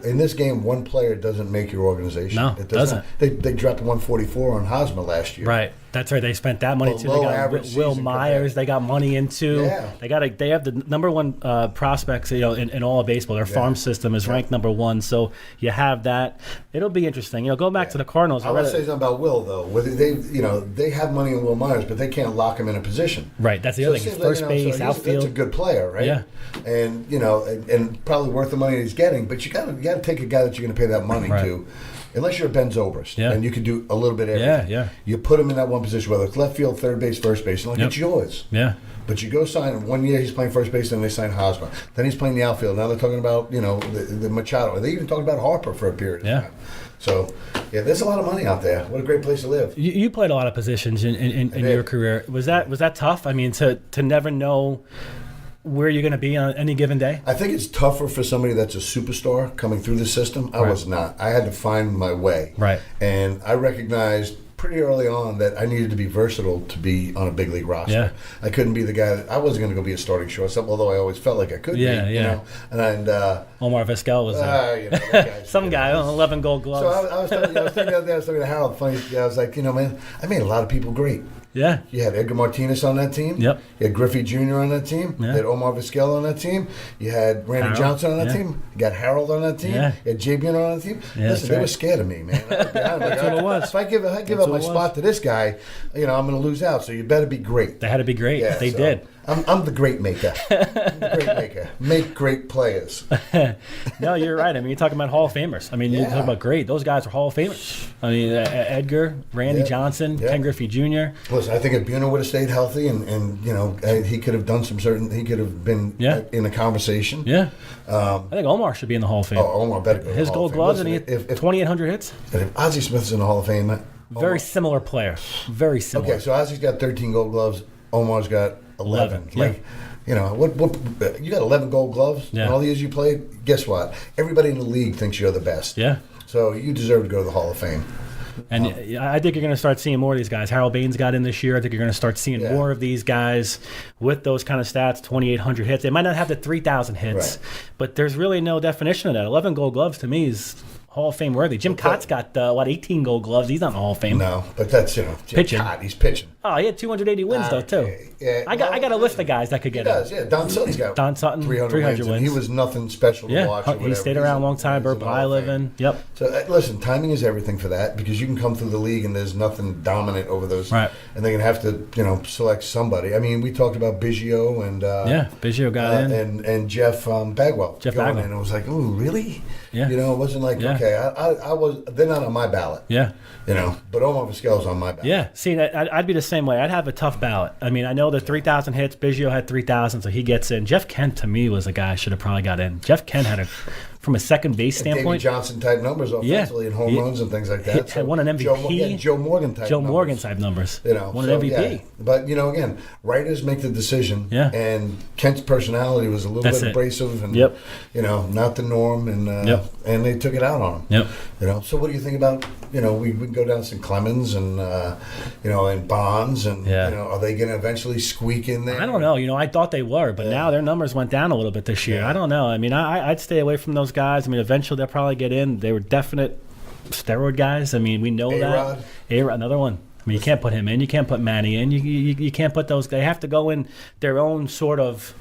C: in this game, one player doesn't make your organization.
B: No, it doesn't.
C: They dropped 144 on Hosmer last year.
B: Right. That's right. They spent that money too. They got Will Myers. They got money into. Yeah. They have the number one prospects. In all of baseball, their farm system is ranked number one. So you have that. It'll be interesting. Go back to the Cardinals.
C: I want to say something about Will though. Whether they have money in Will Myers, but they can't lock him in a position.
B: Right. That's the other thing. First base, outfield.
C: That's a good player, right?
B: Yeah.
C: And and probably worth the money he's getting. But you got to take a guy that you're going to pay that money to. unless you're Ben Zobrist, and you can do a little bit of everything. You put him in that one position, whether it's left field, third base, first base, and it's yours.
B: Yeah.
C: But you go sign, 1 year he's playing first base, then they sign Hosmer. Then he's playing the outfield. Now they're talking about, the Machado. They even talked about Harper for a period of time. So, there's a lot of money out there. What a great place to live.
B: You played a lot of positions in your career. Was that tough? I mean, to never know where you're going to be on any given day?
C: I think it's tougher for somebody that's a superstar coming through the system. I was not. I had to find my way.
B: Right.
C: And I recognized pretty early on that I needed to be versatile to be on a big league roster.
B: Yeah.
C: I couldn't be the guy that I wasn't going to go be a starting shortstop, although I always felt like I could be.
B: Yeah.
C: And
B: Omar Vizquel was there. Some guy, 11 Gold Gloves.
C: So I was talking to Harold. Funny, I was like, man, I made a lot of people great.
B: Yeah.
C: You had Edgar Martinez on that team.
B: Yep.
C: You had Griffey Jr. on that team.
B: Yeah.
C: You had Omar Vizquel on that team. You had Randy Johnson on that team. You got Harold on that team.
B: Yeah.
C: You had Jabian on that team.
B: Yeah,
C: Listen, they were scared of me, man. That's
D: what it was.
C: If I give up my spot to this guy, I'm going to lose out. So you better be great.
B: They had to be great. Yeah, they did.
C: I'm the great maker. Make great players.
B: No, you're right. I mean, you're talking about Hall of Famers. I mean, you're talking about great. Those guys are Hall of Famers. I mean, Edgar, Randy Johnson, Ken Griffey Jr.
C: Listen, I think if Buhner would have stayed healthy and he could have done he could have been in the conversation.
B: Yeah. I think Omar should be in the Hall of Fame.
C: Oh, Omar better go.
B: His Gold Gloves, and he had 2,800 hits.
C: If Ozzie Smith's in the Hall of Fame,
B: very similar player. Very similar.
C: Okay, so Ozzie's got 13 Gold Gloves. Omar's got 11. What you got 11 Gold Gloves in all the years you played? Guess what? Everybody in the league thinks you're the best.
B: Yeah.
C: So you deserve to go to the Hall of Fame.
B: And I think you're going to start seeing more of these guys. Harold Baines got in this year. I think you're going to start seeing more of these guys with those kind of stats, 2,800 hits. They might not have the 3,000 hits, but there's really no definition of that. 11 Gold Gloves to me is Hall of Fame worthy. Jim Cott's got 18 Gold Gloves. He's not in the Hall of Fame.
C: No, but that's Jim
B: pitching.
C: Cott, he's pitching.
B: Oh, he had 280 wins though too. Yeah, I got a list of guys that could get it.
C: Yeah. Don Sutton's got
B: 300 wins.
C: He was nothing special to watch.
B: He stayed around a long time. Burt Blyleven. Yep.
C: So listen, timing is everything for that because you can come through the league and there's nothing dominant over those.
B: Right.
C: And they're gonna have to select somebody. I mean, we talked about Biggio and
B: Biggio got in
C: and Jeff Bagwell.
B: Jeff Bagwell.
C: And it was like, ooh, really?
B: Yeah.
C: It wasn't like okay, I was. They're not on my ballot.
B: Yeah.
C: But Omar Vizquel's on my ballot.
B: Yeah. See, I'd be the same way. I'd have a tough ballot. I mean, I know the 3,000 hits. Biggio had 3,000, so he gets in. Jeff Kent, to me, was a guy I should have probably got in. Jeff Kent had from a second base standpoint.
C: Davey Johnson type numbers offensively and home runs and things like that.
B: Had won an MVP.
C: Joe Morgan type numbers.
B: Won an MVP.
C: Yeah. But, again, writers make the decision.
B: Yeah.
C: And Kent's personality was a little bit abrasive and, not the norm. And they took it out on him.
B: Yep.
C: So what do you think about, we can go down to St. Clemens and, and Bonds and, are they going to eventually squeak in there?
B: I don't know. I thought they were, but now their numbers went down a little bit this year.
C: Yeah.
B: I don't know. I mean, I'd stay away from those guys. I mean, eventually they'll probably get in. They were definite steroid guys. I mean, we know
C: A-Rod.
B: that. A-Rod, another one. I mean, you can't put him in. You can't put Manny in. You can't put those. They have to go in their own sort of,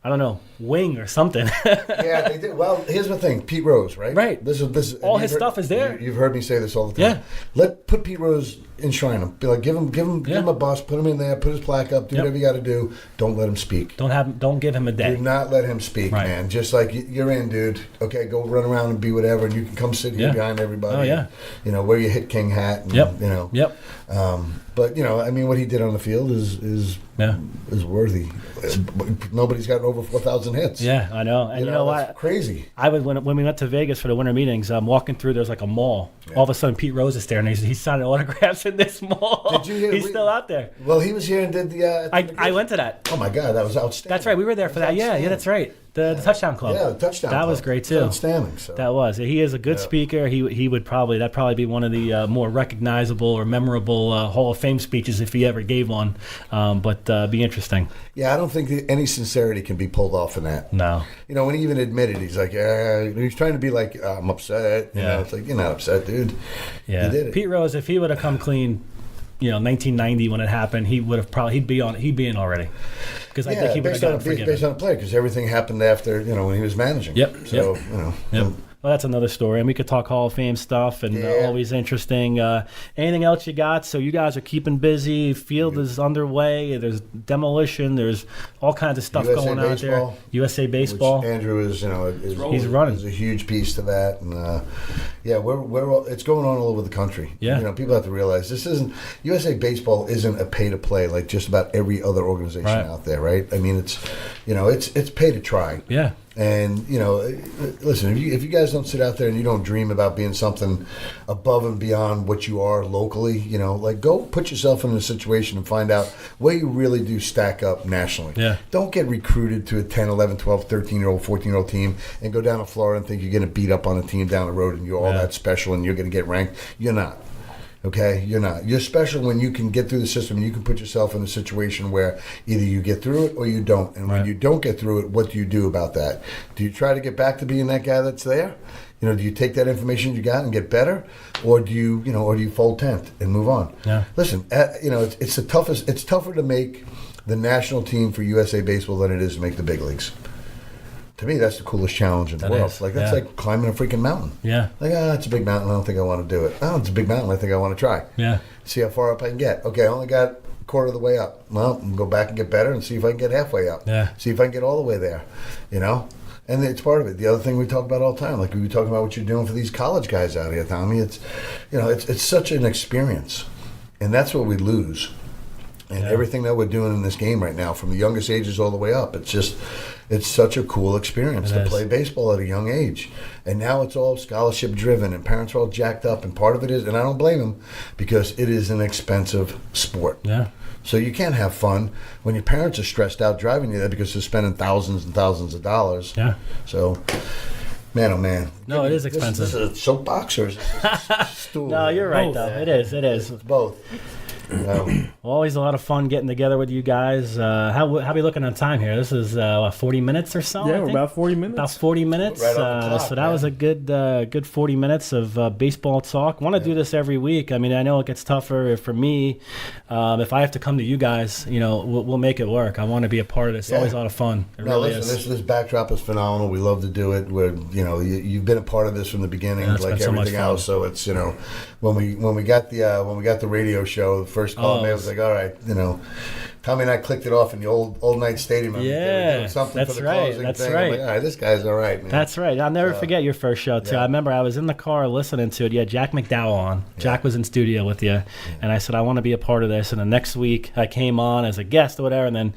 B: I don't know, wing or something.
C: Yeah, they did. Well, here's the thing: Pete Rose, right?
B: Right.
C: This is
B: all his stuff is there.
C: You've heard me say this all the time.
B: Yeah.
C: Put Pete Rose, enshrine him. Be like, give him a bus, put him in there, put his plaque up, do whatever you got to do. Don't let him speak.
B: Don't give him a day.
C: Do not let him speak, man. Just like you're in, dude. Okay, go run around and be whatever, and you can come sit here behind everybody.
B: Oh yeah.
C: And, wear your Hit King hat. And,
B: Yep.
C: But I mean, what he did on the field is worthy. Nobody's gotten over 4,000 hits.
B: Yeah, I know. And you know what?
C: Crazy.
B: I was when we went to Vegas for the winter meetings. Walking through, there's like a mall. Yeah. All of a sudden, Pete Rose is there, and he's signing autographs in this mall.
C: Did you hear?
B: He's still out there.
C: Well, he was here and did the.
B: I went to that.
C: Oh my God, that was outstanding.
B: That's right. We were there for that. Yeah, that's right. The touchdown club.
C: Yeah, the touchdown club.
B: That was great too.
C: Outstanding. So.
B: That was. He is a good speaker. He would that'd probably be one of the more recognizable or memorable Hall of Fame speeches if he ever gave one. But be interesting.
C: Yeah, I don't think any sincerity can be pulled off in that.
B: No.
C: When he even admitted, he's like, he's trying to be like, I'm upset. It's like, you're not upset, dude.
B: Yeah.
C: You did it.
B: Pete Rose, if he would have come clean, 1990 when it happened, he would have he'd be in already. Because I think he would have gotten forgiven.
C: Based on a play, because everything happened after, when he was managing.
B: Yep.
C: So,
B: Yep. Well, that's another story, and we could talk Hall of Fame stuff, and always interesting. Anything else you got? So you guys are keeping busy. Field is underway. There's demolition. There's all kinds of stuff going out there. USA Baseball.
C: Which Andrew is,
B: he's running.
C: Is a huge piece to that, and it's going on all over the country.
B: Yeah.
C: People have to realize this isn't USA Baseball isn't a pay to play like just about every other organization out there, right? I mean, it's pay to try.
B: Yeah.
C: And, listen, if you guys don't sit out there and you don't dream about being something above and beyond what you are locally, go put yourself in a situation and find out where you really do stack up nationally.
B: Yeah.
C: Don't get recruited to a 10, 11, 12, 13-year-old, 14-year-old team and go down to Florida and think you're going to beat up on a team down the road and you're all that special and you're going to get ranked. You're not. Okay, you're not. You're special when you can get through the system and you can put yourself in a situation where either you get through it or you don't. And when you don't get through it, what do you do about that? Do you try to get back to being that guy that's there? Do you take that information you got and get better, or do you fold tent and move on?
B: Yeah.
C: Listen, it's the toughest. It's tougher to make the national team for USA Baseball than it is to make the big leagues. To me, that's the coolest challenge in the world.
B: Is,
C: that's like climbing a freaking mountain.
B: Yeah.
C: It's a big mountain. I don't think I want to do it. Oh, it's a big mountain. I think I want to try.
B: Yeah.
C: See how far up I can get. Okay, I only got a quarter of the way up. Well, go back and get better and see if I can get halfway up.
B: Yeah.
C: See if I can get all the way there. And it's part of it. The other thing we talk about all the time, like we were talking about what you're doing for these college guys out here, Tommy. It's such an experience, and that's what we lose. And everything that we're doing in this game right now, from the youngest ages all the way up, it's such a cool experience to play baseball at a young age. And now it's all scholarship driven, and parents are all jacked up. And part of it is, and I don't blame them, because it is an expensive sport.
B: Yeah.
C: So you can't have fun when your parents are stressed out driving you there because they're spending thousands and thousands of dollars.
B: Yeah.
C: So, man, oh man.
B: No, it is expensive.
C: This is a soapbox or is this a stool?
B: No, you're right, though. It is.
C: It's both.
B: Always a lot of fun getting together with you guys. How are we looking on time here? This is 40 minutes or so.
D: Yeah, we're about 40 minutes.
B: About 40 minutes.
C: Right on the clock,
B: so that was a good 40 minutes of baseball talk. Want to do this every week. I mean, I know it gets tougher for me. If I have to come to you guys, we'll make it work. I want to be a part of this. It's always a lot of fun. It really is.
C: This backdrop is phenomenal. We love to do it. You've been a part of this from the beginning, like everything else. So it's when we got the radio show. First call, I was like, all right, Tommy and I clicked it off in the old night stadium. They were doing something
B: that's
C: for the
B: right.
C: closing
B: That's
C: thing.
B: right.
C: I'm like, all right, this guy's all right, man.
B: That's right. I'll never forget your first show too. I remember I was in the car listening to it. You had Jack McDowell on. Jack was in studio with you, and I said I want to be a part of this. And the next week I came on as a guest or whatever, and then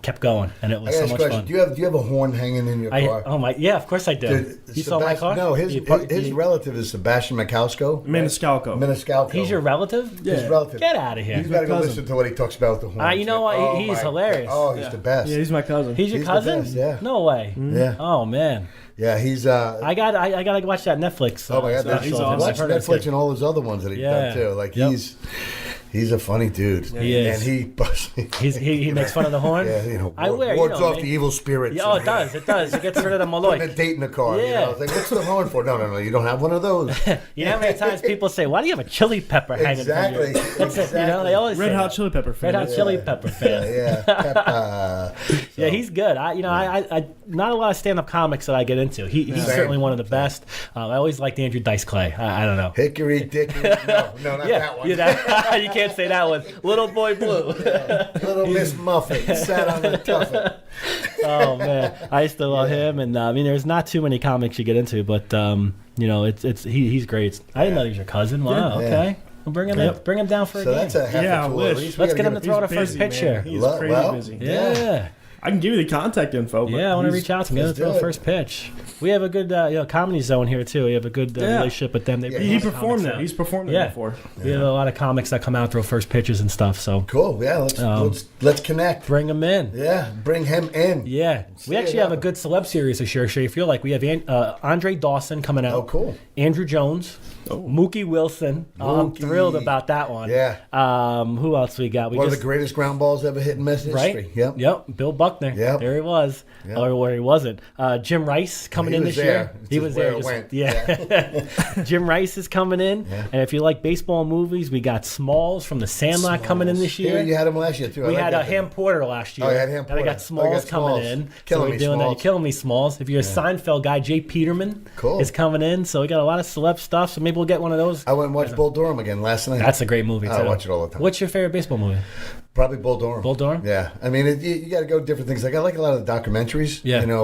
B: kept going, and it was so much fun.
C: Do you have a horn hanging in your car?
B: Yeah, of course I do.
C: Dude,
B: you saw my car?
C: No, his relative is Sebastian Maniscalco.
B: He's your relative?
C: Yeah. His relative.
B: Get out of here.
C: You've got to go listen to what he talks about with the horn.
B: You know what? He's hilarious.
C: Oh, he's the best.
D: Yeah, he's my cousin.
B: He's your cousin?
C: The best, yeah.
B: No way.
C: Mm-hmm. Yeah.
B: Oh man.
C: Yeah, he's.
B: I got to watch that Netflix.
C: Oh my God,
D: he's awesome.
C: Watch Netflix and all those other ones that he's done too. Like he's a funny dude.
B: He is.
C: And
B: he makes fun of the horn.
C: Yeah,
B: wards
C: off the evil spirits.
B: Yeah, it does. It gets rid of the Malloy.
C: Putting a date in the car.
B: Yeah.
C: It's like, what's the horn for? No, you don't have one of those.
B: You know how many times people say, "Why do you have a chili pepper hanging?"
C: Exactly.
B: That's it. They always
D: Red
B: say
D: Hot
B: that.
D: Chili Pepper fan.
B: Red Hot Chili Pepper fan. Yeah, he's good. I not a lot of stand-up comics that I get into. He's certainly one of the best. I always liked Andrew Dice Clay. I don't know.
C: Hickory Dickory. No, not that one.
B: You can't say that one. Little Boy Blue.
C: Little Miss Muffet sat on the tuffet.
B: Oh man, I used to love him, and there's not too many comics you get into, but he's great. I didn't know he was your cousin. Wow, okay. Well, bring him down for a game.
C: That's a half a tool.
B: Let's get him to throw the first pitch here.
D: He's crazy busy.
B: Yeah.
D: I can give you the contact info. But
B: I want to reach out to him. Get him to throw the first pitch. We have a good comedy zone here too. We have a good relationship with them.
D: He performed there. He's performed there before.
B: We have a lot of comics that come out, throw first pitches and stuff. So
C: cool. Yeah, let's connect.
B: Bring him in.
C: Yeah, bring him in.
B: Yeah, we actually have a good celeb series this year. You feel like we have Andre Dawson coming out.
C: Oh, cool.
B: Andrew Jones. Mookie Wilson. I'm thrilled about that one.
C: Yeah.
B: Who else we got?
C: One of the greatest ground balls ever hit in Mets history.
B: Right? Yep. Bill Buxton. Buckner.
C: Yep.
B: There he was.
C: Yep.
B: Or where he wasn't. Jim Rice coming in this year.
C: It's
B: He
C: just
B: was
C: where
B: there.
C: it went.
B: Yeah. Jim Rice is coming in.
C: Yeah.
B: And if you like baseball movies, we got Smalls from The Sandlot coming in this year.
C: Yeah, you had him last year, too.
B: We had Ham Porter last year.
C: Oh, you had Ham
B: And I
C: Porter.
B: got Smalls coming in.
C: Killing
B: so
C: me,
B: we're doing that.
C: Smalls.
B: You're killing me, Smalls. If you're a Seinfeld guy, Jay Peterman is coming in. So we got a lot of celeb stuff. So maybe we'll get one of those.
C: I went and watched Bull Durham again last night.
B: That's a great movie, too.
C: I watch it all the time.
B: What's your favorite baseball movie?
C: Probably Bull Durham.
B: Bull Durham?
C: Yeah. I mean, you got to go different things. Like, I like a lot of the documentaries,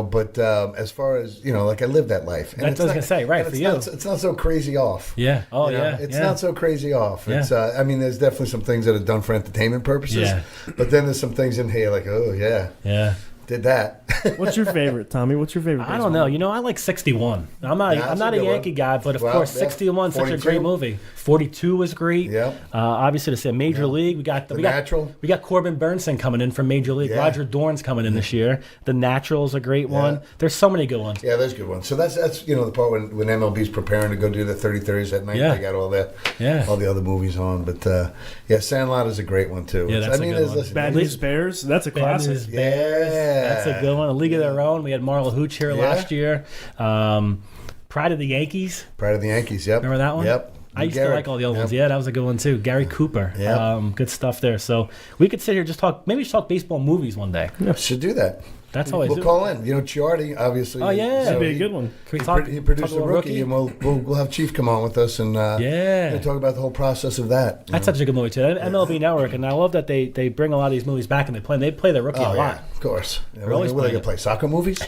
C: but as far as, like, I live that life. And
B: That's what I was going to say, right, for you.
C: It's not so crazy off.
B: Yeah. Oh, yeah.
C: It's not so crazy off.
B: Yeah.
C: It's, I mean, there's definitely some things that are done for entertainment purposes.
B: Yeah.
C: But then there's some things in here like, oh, yeah.
B: Yeah.
C: Did that.
D: What's your favorite, Tommy? What's your favorite?
B: I don't know. I like 61. I'm not a Yankee guy, but of course, 61 such a great movie. 42 was great.
C: Yep.
B: Obviously, to say Major League, we got
C: Natural.
B: We got Corbin Burnson coming in from Major League.
C: Yeah.
B: Roger Dorn's coming in this year. The Natural's a great one. There's so many good ones.
C: Yeah, there's good ones. So that's the part when MLB's preparing to go do the 30-30s at night.
B: Yeah.
C: They got all that,
B: Yeah.
C: all the other movies on. But Sandlot is a great one too.
B: Yeah, that's a good one.
C: listen,
D: Bad News Bears. That's a
B: Bad
D: classic.
B: News Bears.
C: Yeah.
B: That's a good one. A League of Their Own. We had Marla Hooch here last year. Pride of the Yankees.
C: Pride of the Yankees. Yep.
B: Remember that one?
C: Yep.
B: I used to like all the other ones. Yeah, that was a good one too. Gary Cooper.
C: Yep.
B: Good stuff there. So we could sit here maybe just talk baseball movies one day.
C: Should do that.
B: That's always
C: We'll call in. Chiardi, obviously.
B: Oh, yeah.
D: That'd be a good one.
B: Can we talk?
C: He produced
B: talk
C: a
B: about
C: rookie, and we'll have Chief come on with us and talk about the whole process of that.
B: That's such a good movie too. MLB Network, and I love that they bring a lot of these movies back and they play the rookie a lot.
C: Yeah, of course.
B: always
C: What are they
B: playing
C: gonna play? Soccer movies?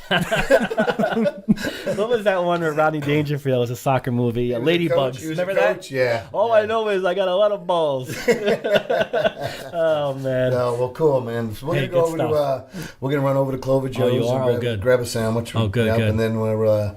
B: What was that one where Rodney Dangerfield was a soccer movie? Ladybugs. Remember that?
C: Yeah.
B: All I know is I got a lot of balls. Oh man.
C: No, well, cool, man. So we're gonna go over to we're gonna run over to Clover Joe's.
B: you are?
C: And grab a sandwich.
B: Oh, good, good.
C: And then we're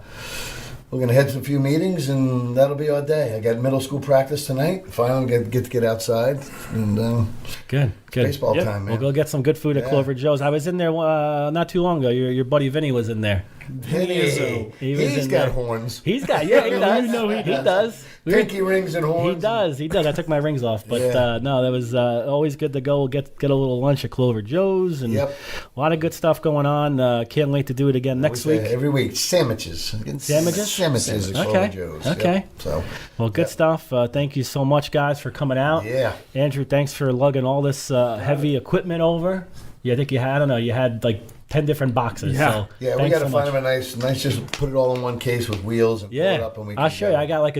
C: gonna head to a few meetings, and that'll be our day. I got middle school practice tonight. Finally get outside, and
B: Good.
C: baseball time, man.
B: We'll go get some good food at Clover Joe's. I was in there not too long ago. Your buddy Vinny was in there.
C: He's got horns.
B: He's got, he does.
D: You know he
B: does.
C: Pinky rings and horns.
B: He does. I took my rings off, but no, that was always good to go get a little lunch at Clover Joe's, and a lot of good stuff going on. Can't wait to do it again next week.
C: Every week, sandwiches. Sandwiches at Clover Joe's.
B: Okay.
C: Yep.
B: So, good stuff. Thank you so much, guys, for coming out.
C: Yeah.
B: Andrew, thanks for lugging all this heavy equipment over. Yeah, I think you had like 10 different boxes.
D: Yeah.
B: So
C: Yeah, we got to find him a nice, just put it all in one case with wheels and pull it up, and we.
B: I'll show you. I got like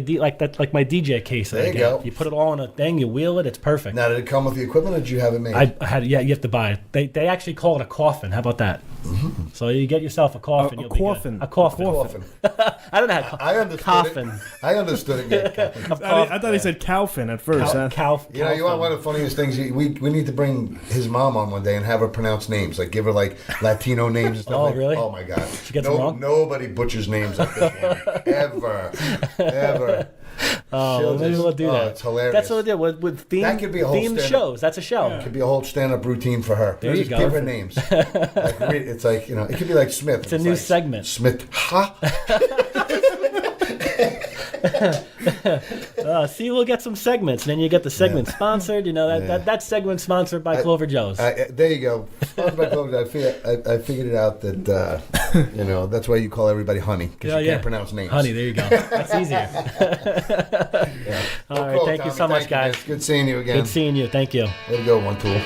B: like my DJ case.
C: There you go.
B: You put it all in a thing, you wheel it, it's perfect.
C: Now, did it come with the equipment, or did you have it made?
B: I had, you have to buy it. They actually call it a coffin. How about that? Mm-hmm. So you get yourself a coffin.
D: A coffin.
B: A coffin.
C: Coffin.
B: I don't know how.
C: I understood
B: coffin.
C: I understood it.
D: I thought he said cowfin at first.
C: You want one of the funniest things? We need to bring his mom on one day and have her pronounce names, like give her like Latino names and stuff.
B: Oh, really?
C: Oh my God!
B: She gets them wrong?
C: Nobody butchers names like this one ever.
B: Oh, maybe we'll do that.
C: It's hilarious.
B: That's what we'll do with theme.
C: That could be a whole
B: themed shows. That's a show.
C: It could be a whole stand-up routine for her.
B: There you
C: Just
B: go.
C: give her names. It's like it could be like Smith.
B: It's a new segment.
C: Smith. Ha.
B: See, we'll get some segments, and then you get the segment sponsored. That segment sponsored by Clover Joe's.
C: There you go. Sponsored by Clover Joe's. I figured it out that that's why you call everybody Honey, because you can't pronounce names.
B: Honey, there you go. That's easier. All right,
C: Cool,
B: thank you
C: Tommy.
B: so much, guys.
C: Man. Good seeing you again.
B: Good seeing you. Thank you.
C: Way to go, One Tool.